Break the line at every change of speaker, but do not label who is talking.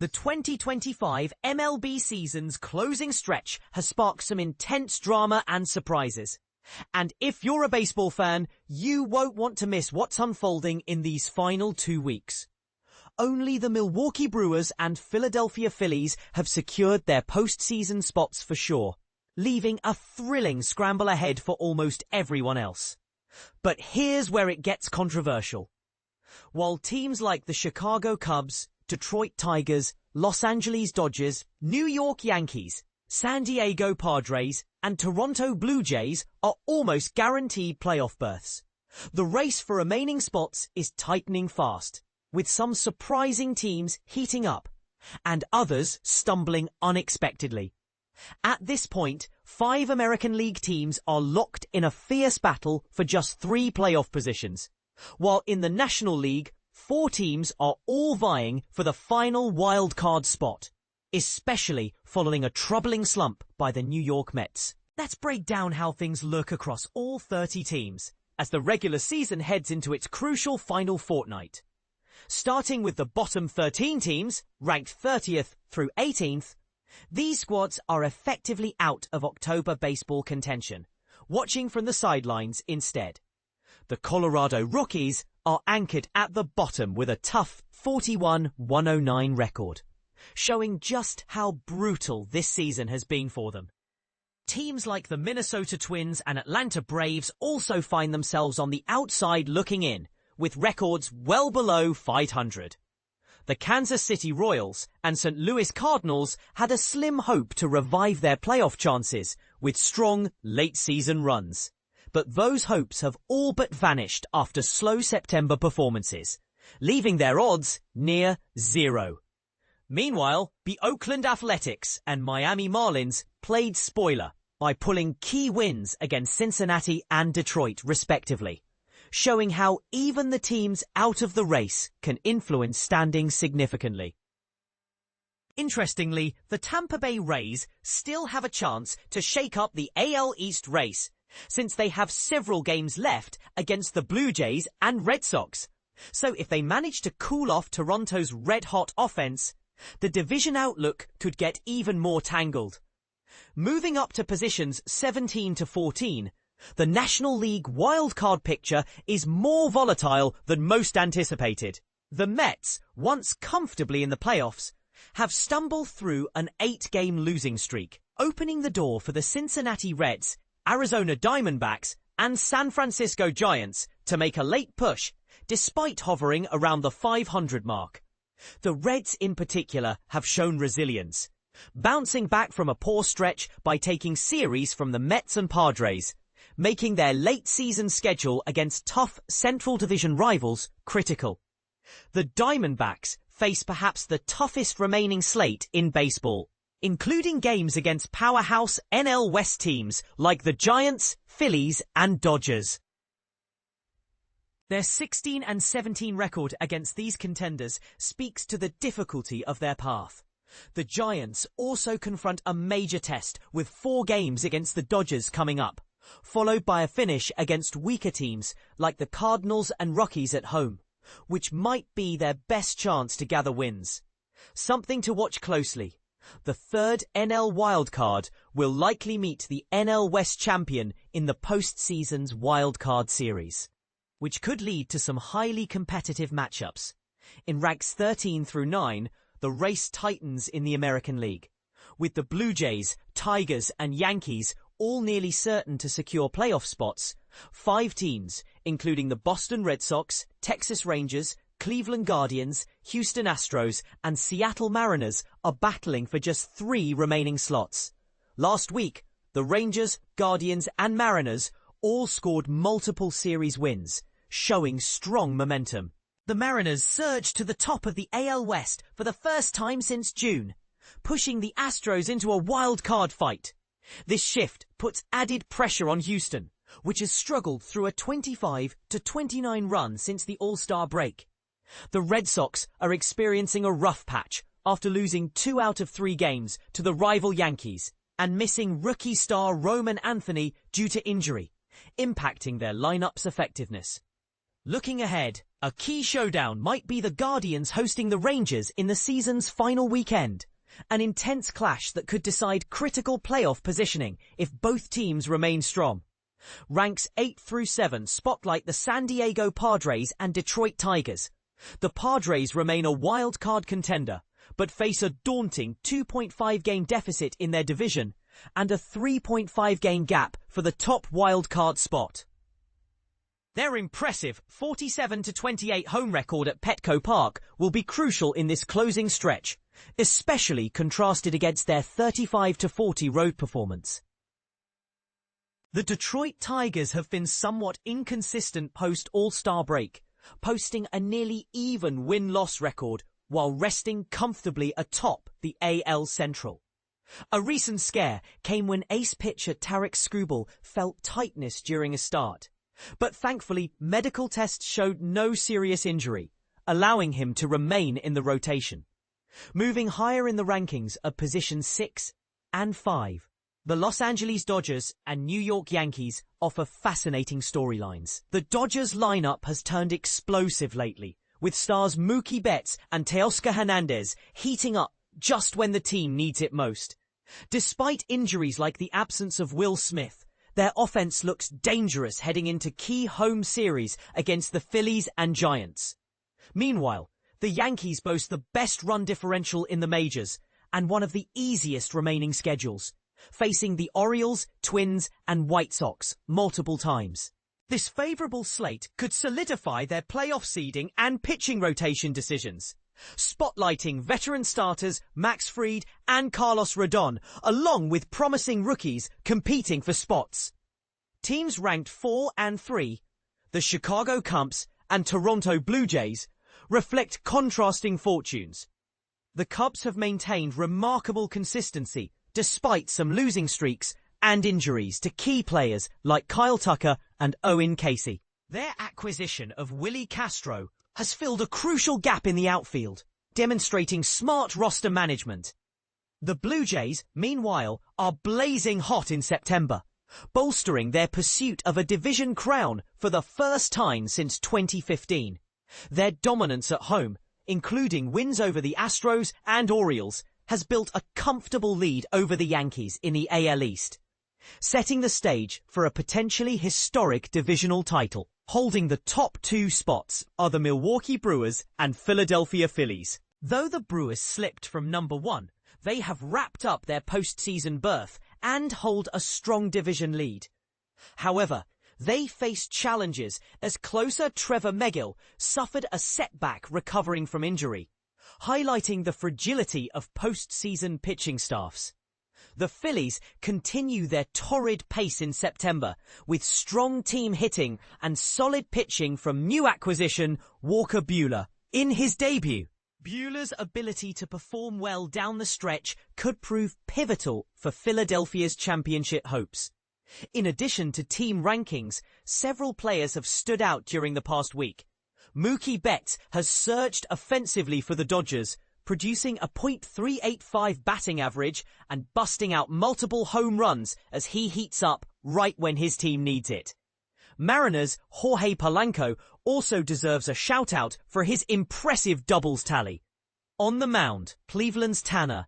The 2025 MLB season's closing stretch has sparked some intense drama and surprises. And if you're a baseball fan, you won't want to miss what's unfolding in these final 2 weeks. Only the Milwaukee Brewers and Philadelphia Phillies have secured their postseason spots for sure, leaving a thrilling scramble ahead for almost everyone else. But here's where it gets controversial. While teams like the Chicago Cubs, Detroit Tigers, Los Angeles Dodgers, New York Yankees, San Diego Padres, and Toronto Blue Jays are almost guaranteed playoff berths, the race for remaining spots is tightening fast, with some surprising teams heating up and others stumbling unexpectedly. At this point, 5 American League teams are locked in a fierce battle for just 3 playoff positions, while in the National League, 4 teams are all vying for the final wild card spot, especially following a troubling slump by the New York Mets. Let's break down how things look across all 30 teams as the regular season heads into its crucial final fortnight. Starting with the bottom 13 teams, ranked 30th through 18th, these squads are effectively out of October baseball contention, watching from the sidelines instead. The Colorado Rockies are anchored at the bottom with a tough 41-109 record, showing just how brutal this season has been for them. Teams like the Minnesota Twins and Atlanta Braves also find themselves on the outside looking in, with records well below 500. The Kansas City Royals and St. Louis Cardinals had a slim hope to revive their playoff chances with strong late-season runs. But those hopes have all but vanished after slow September performances, leaving their odds near 0. Meanwhile, the Oakland Athletics and Miami Marlins played spoiler by pulling key wins against Cincinnati and Detroit, respectively, showing how even the teams out of the race can influence standings significantly. Interestingly, the Tampa Bay Rays still have a chance to shake up the AL East race, since they have several games left against the Blue Jays and Red Sox. So if they manage to cool off Toronto's red-hot offense, the division outlook could get even more tangled. Moving up to positions 17 to 14, the National League wildcard picture is more volatile than most anticipated. The Mets, once comfortably in the playoffs, have stumbled through an 8-game losing streak, opening the door for the Cincinnati Reds, Arizona Diamondbacks, and San Francisco Giants to make a late push, despite hovering around the 500 mark. The Reds in particular have shown resilience, bouncing back from a poor stretch by taking series from the Mets and Padres, making their late-season schedule against tough Central Division rivals critical. The Diamondbacks face perhaps the toughest remaining slate in baseball, including games against powerhouse NL West teams like the Giants, Phillies, and Dodgers. Their 16-17 record against these contenders speaks to the difficulty of their path. The Giants also confront a major test with 4 games against the Dodgers coming up, followed by a finish against weaker teams like the Cardinals and Rockies at home, which might be their best chance to gather wins. Something to watch closely. The third NL wildcard will likely meet the NL West champion in the postseason's wildcard series, which could lead to some highly competitive matchups. In ranks 13 through 9, the race tightens in the American League, with the Blue Jays, Tigers, and Yankees all nearly certain to secure playoff spots. 5 teams, including the Boston Red Sox, Texas Rangers, Cleveland Guardians, Houston Astros, and Seattle Mariners are battling for just 3 remaining slots. Last week, the Rangers, Guardians, and Mariners all scored multiple series wins, showing strong momentum. The Mariners surged to the top of the AL West for the first time since June, pushing the Astros into a wild card fight. This shift puts added pressure on Houston, which has struggled through a 25-29 run since the All-Star break. The Red Sox are experiencing a rough patch after losing 2 out of 3 games to the rival Yankees and missing rookie star Roman Anthony due to injury, impacting their lineup's effectiveness. Looking ahead, a key showdown might be the Guardians hosting the Rangers in the season's final weekend. An intense clash that could decide critical playoff positioning if both teams remain strong. Ranks 8 through 7 spotlight the San Diego Padres and Detroit Tigers. The Padres remain a wild card contender, but face a daunting 2.5 game deficit in their division and a 3.5 game gap for the top wild card spot. Their impressive 47-28 home record at Petco Park will be crucial in this closing stretch, especially contrasted against their 35-40 road performance. The Detroit Tigers have been somewhat inconsistent post-All-Star break, posting a nearly even win-loss record while resting comfortably atop the AL Central. A recent scare came when ace pitcher Tarek Skubal felt tightness during a start. But thankfully, medical tests showed no serious injury, allowing him to remain in the rotation. Moving higher in the rankings are positions 6 and 5. The Los Angeles Dodgers and New York Yankees offer fascinating storylines. The Dodgers lineup has turned explosive lately, with stars Mookie Betts and Teoscar Hernandez heating up just when the team needs it most. Despite injuries like the absence of Will Smith, their offense looks dangerous heading into key home series against the Phillies and Giants. Meanwhile, the Yankees boast the best run differential in the majors and one of the easiest remaining schedules, facing the Orioles, Twins, and White Sox multiple times. This favorable slate could solidify their playoff seeding and pitching rotation decisions, spotlighting veteran starters Max Fried and Carlos Rodon, along with promising rookies competing for spots. Teams ranked 4 and 3, the Chicago Cubs and Toronto Blue Jays, reflect contrasting fortunes. The Cubs have maintained remarkable consistency despite some losing streaks and injuries to key players like Kyle Tucker and Owen Casey. Their acquisition of Willie Castro has filled a crucial gap in the outfield, demonstrating smart roster management. The Blue Jays, meanwhile, are blazing hot in September, bolstering their pursuit of a division crown for the first time since 2015. Their dominance at home, including wins over the Astros and Orioles, has built a comfortable lead over the Yankees in the AL East, setting the stage for a potentially historic divisional title. Holding the top 2 spots are the Milwaukee Brewers and Philadelphia Phillies. Though the Brewers slipped from number 1, they have wrapped up their postseason berth and hold a strong division lead. However, they faced challenges as closer Trevor Megill suffered a setback recovering from injury, highlighting the fragility of postseason pitching staffs. The Phillies continue their torrid pace in September with strong team hitting and solid pitching from new acquisition Walker Buehler. In his debut, Buehler's ability to perform well down the stretch could prove pivotal for Philadelphia's championship hopes. In addition to team rankings, several players have stood out during the past week. Mookie Betts has surged offensively for the Dodgers, producing a .385 batting average and busting out multiple home runs as he heats up right when his team needs it. Mariners' Jorge Polanco also deserves a shout-out for his impressive doubles tally. On the mound, Cleveland's Tanner